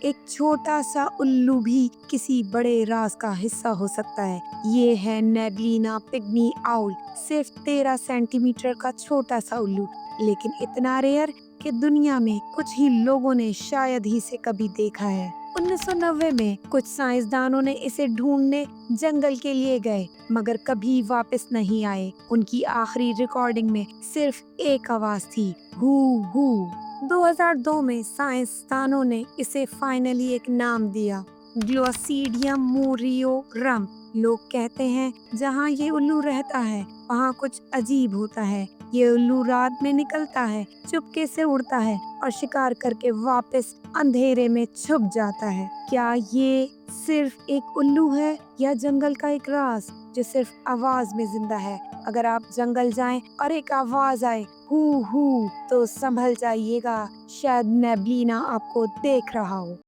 एक छोटा सा उल्लू भी किसी बड़े राज का हिस्सा हो सकता है। ये है नेबलिना पिग्मी आउल, सिर्फ 13 सेंटीमीटर का छोटा सा उल्लू, लेकिन इतना रेयर कि दुनिया में कुछ ही लोगों ने शायद ही इसे कभी देखा है। 1990 में कुछ साइंसदानों ने इसे ढूंढने जंगल के लिए गए, मगर कभी वापस नहीं आए। उनकी आखिरी रिकॉर्डिंग में सिर्फ एक आवाज थी, हू हू। 2002 में साइंसदानों ने इसे फाइनली एक नाम दिया, ग्लोसिडियम मोरियोरम। लोग कहते हैं जहाँ ये उल्लू रहता है वहाँ कुछ अजीब होता है। ये उल्लू रात में निकलता है, चुपके से उड़ता है और शिकार करके वापस अंधेरे में छुप जाता है। क्या ये सिर्फ एक उल्लू है या जंगल का एक राज जो सिर्फ आवाज में जिंदा है? अगर आप जंगल जाएं और एक आवाज आए, हू हू, तो संभल जाइएगा, शायद नेबलिना आपको देख रहा हो।